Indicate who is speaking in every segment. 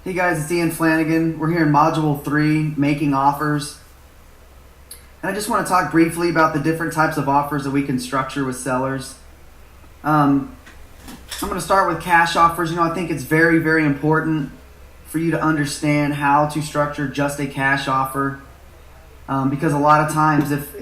Speaker 1: Hey guys, it's Ian Flanagan. We're here in Module 3, Making Offers. And I just want to talk briefly about the different types of offers that we can structure with sellers. I'm going to start with cash offers. I think it's very, very important for you to understand how to structure just a cash offer. Because a lot of times if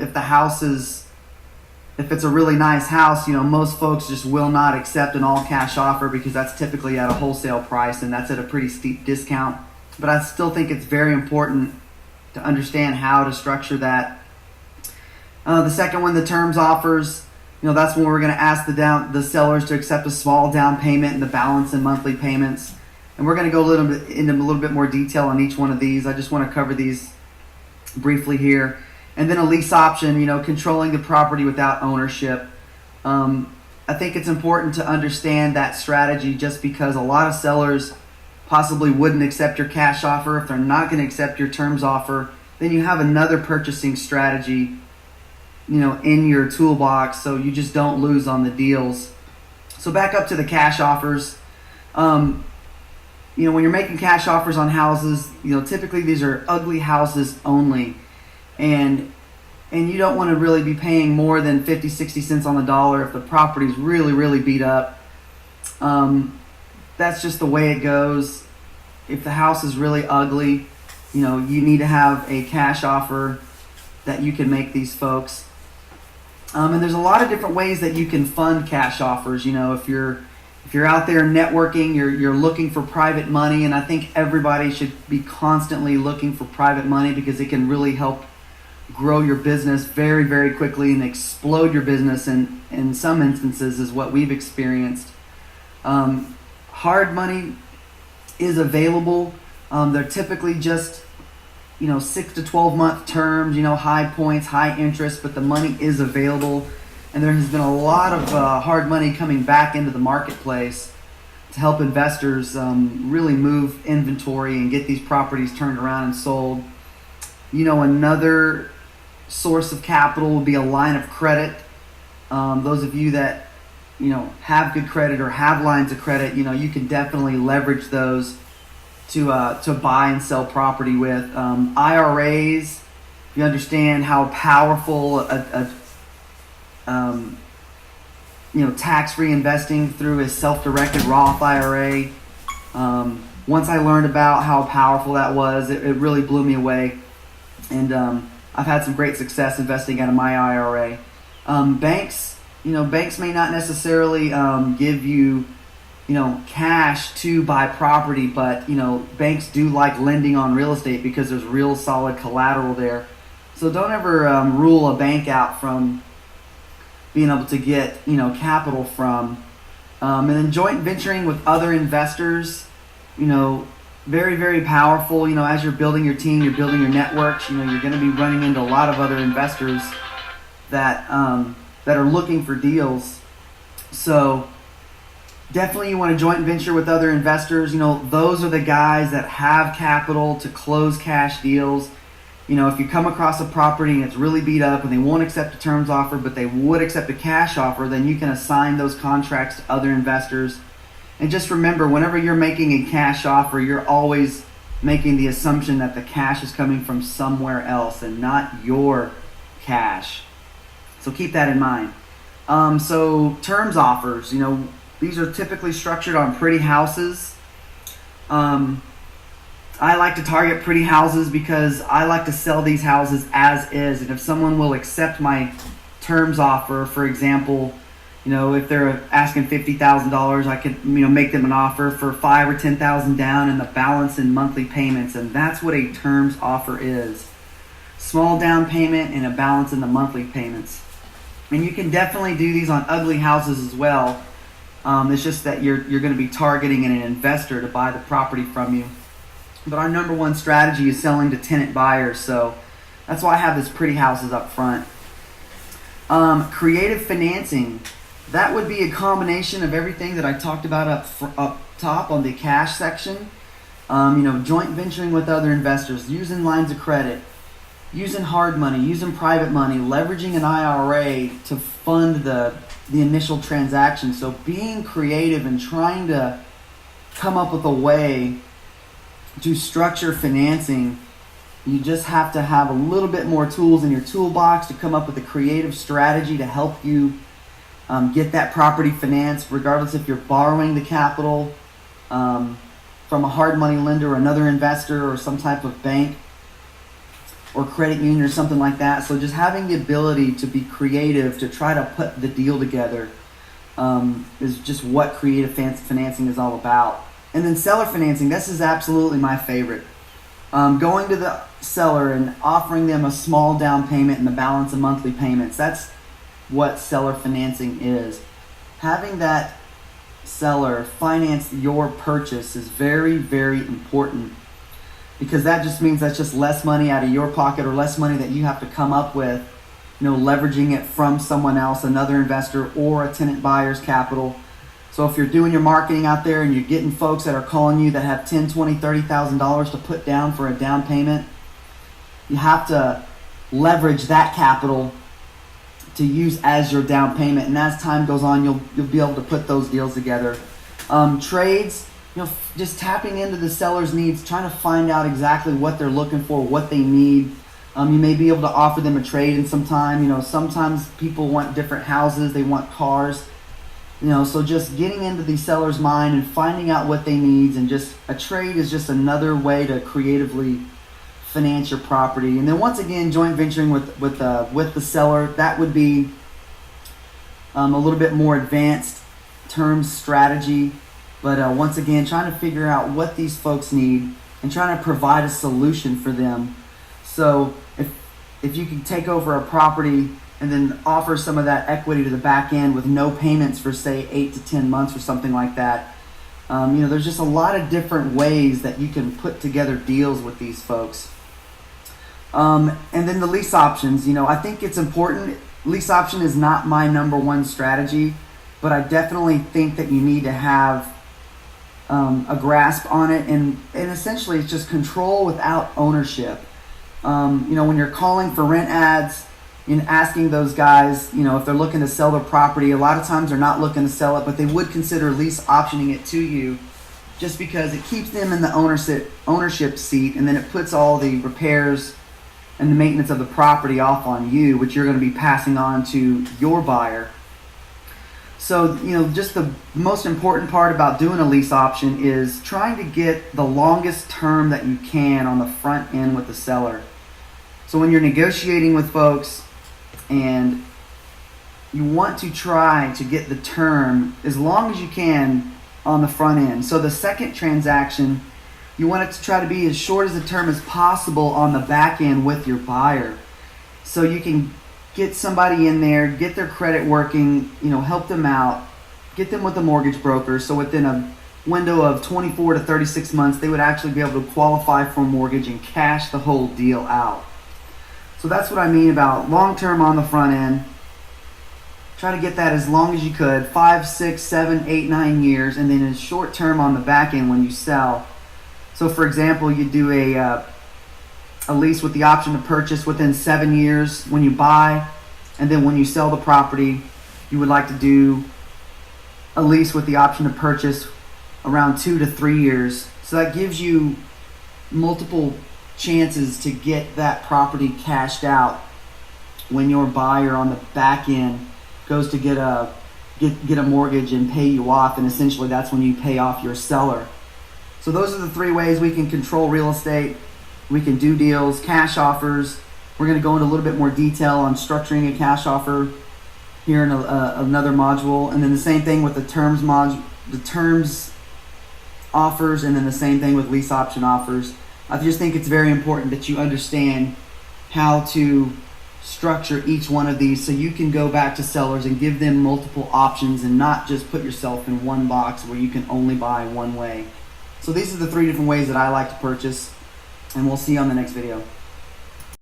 Speaker 1: it's a really nice house, most folks just will not accept an all cash offer because that's typically at a wholesale price and that's at a pretty steep discount. But I still think it's very important to understand how to structure that. The second one, the terms offers, that's when we're going to ask the sellers to accept a small down payment and the balance in monthly payments. And we're going to go into a little bit more detail on each one of these. I just want to cover these briefly here. And then a lease option, controlling the property without ownership. I think it's important to understand that strategy just because a lot of sellers possibly wouldn't accept your cash offer. If they're not going to accept your terms offer, then you have another purchasing strategy, in your toolbox so you just don't lose on the deals. So back up to the cash offers. When you're making cash offers on houses, typically these are ugly houses only. And you don't want to really be paying more than 50, 60 cents on the dollar if the property's really, really beat up. That's just the way it goes. If the house is really ugly, you need to have a cash offer that you can make these folks. And there's a lot of different ways that you can fund cash offers. If you're out there networking, you're looking for private money, and I think everybody should be constantly looking for private money because it can really help grow your business very, very quickly and explode your business in some instances is what we've experienced. Hard money is available. They're typically just 6 to 12 month terms, high points, high interest, but the money is available. And there has been a lot of hard money coming back into the marketplace to help investors really move inventory and get these properties turned around and sold. Another source of capital will be a line of credit. Those of you that have good credit or have lines of credit, you can definitely leverage those to buy and sell property with. IRAs, you understand how powerful tax-free investing through a self-directed Roth IRA. Once I learned about how powerful that was, it really blew me away. And I've had some great success investing out of my IRA. Banks may not necessarily give you, cash to buy property, but, banks do like lending on real estate because there's real solid collateral there. So don't ever rule a bank out from being able to get, capital from. And then joint venturing with other investors, very, very powerful. As you're building your team, you're building your networks, you're going to be running into a lot of other investors that are looking for deals. So definitely you want to joint venture with other investors. Those are the guys that have capital to close cash deals. If you come across a property and it's really beat up and they won't accept a terms offer, but they would accept a cash offer, then you can assign those contracts to other investors. And just remember, whenever you're making a cash offer, you're always making the assumption that the cash is coming from somewhere else and not your cash. So keep that in mind. So terms offers, these are typically structured on pretty houses. I like to target pretty houses because I like to sell these houses as is. And if someone will accept my terms offer, for example, if they're asking $50,000, I could, make them an offer for $5,000 or $10,000 down and the balance in monthly payments. And that's what a terms offer is. Small down payment and a balance in the monthly payments. And you can definitely do these on ugly houses as well. It's just that you're going to be targeting an investor to buy the property from you. But our number one strategy is selling to tenant buyers. So that's why I have this pretty houses up front. Creative financing. That would be a combination of everything that I talked about up top on the cash section. Joint venturing with other investors, using lines of credit, using hard money, using private money, leveraging an IRA to fund the initial transaction. So being creative and trying to come up with a way to structure financing, you just have to have a little bit more tools in your toolbox to come up with a creative strategy to help you get that property financed, regardless if you're borrowing the capital from a hard money lender or another investor or some type of bank or credit union or something like that. So just having the ability to be creative to try to put the deal together is just what creative financing is all about. And then seller financing, this is absolutely my favorite. Going to the seller and offering them a small down payment and the balance of monthly payments. That's what seller financing is. Having that seller finance your purchase is very, very important, because that just means that's just less money out of your pocket, or less money that you have to come up with, leveraging it from someone else, another investor, or a tenant buyer's capital. So if you're doing your marketing out there and you're getting folks that are calling you that have $10,000, $20,000, $30,000 to put down for a down payment, you have to leverage that capital to use as your down payment. And as time goes on, you'll be able to put those deals together. Trades, just tapping into the seller's needs, trying to find out exactly what they're looking for, what they need. You may be able to offer them a trade in some time. Sometimes people want different houses, they want cars. So just getting into the seller's mind and finding out what they need, and just a trade is just another way to creatively finance your property. And then once again, joint venturing with the seller, that would be a little bit more advanced terms strategy. But once again, trying to figure out what these folks need and trying to provide a solution for them. So if you can take over a property and then offer some of that equity to the back end with no payments for, say, 8 to 10 months or something like that, there's just a lot of different ways that you can put together deals with these folks. And then the lease options, I think it's important. Lease option is not my number one strategy, but I definitely think that you need to have a grasp on it. And essentially it's just control without ownership. When you're calling for rent ads and asking those guys, if they're looking to sell their property, a lot of times they're not looking to sell it, but they would consider lease optioning it to you, just because it keeps them in the ownership seat, and then it puts all the repairs and the maintenance of the property off on you, which you're going to be passing on to your buyer. So, just the most important part about doing a lease option is trying to get the longest term that you can on the front end with the seller. So when you're negotiating with folks and you want to try to get the term as long as you can on the front end. So the second transaction, you want it to try to be as short as the term as possible on the back end with your buyer. So you can get somebody in there, get their credit working, help them out, get them with a mortgage broker. So within a window of 24 to 36 months, they would actually be able to qualify for a mortgage and cash the whole deal out. So that's what I mean about long-term on the front end. Try to get that as long as you could, 5, 6, 7, 8, 9 years, and then as short-term on the back end when you sell. So for example, you do a lease with the option to purchase within 7 years when you buy, and then when you sell the property, you would like to do a lease with the option to purchase around 2 to 3 years. So that gives you multiple chances to get that property cashed out when your buyer on the back end goes to get a mortgage and pay you off, and essentially that's when you pay off your seller. So those are the 3 ways we can control real estate. We can do deals, cash offers. We're going to go into a little bit more detail on structuring a cash offer here in another module, and then the same thing with the terms offers, and then the same thing with lease option offers. I just think it's very important that you understand how to structure each one of these so you can go back to sellers and give them multiple options and not just put yourself in one box where you can only buy one way. So these are the 3 different ways that I like to purchase, and we'll see you on the next video.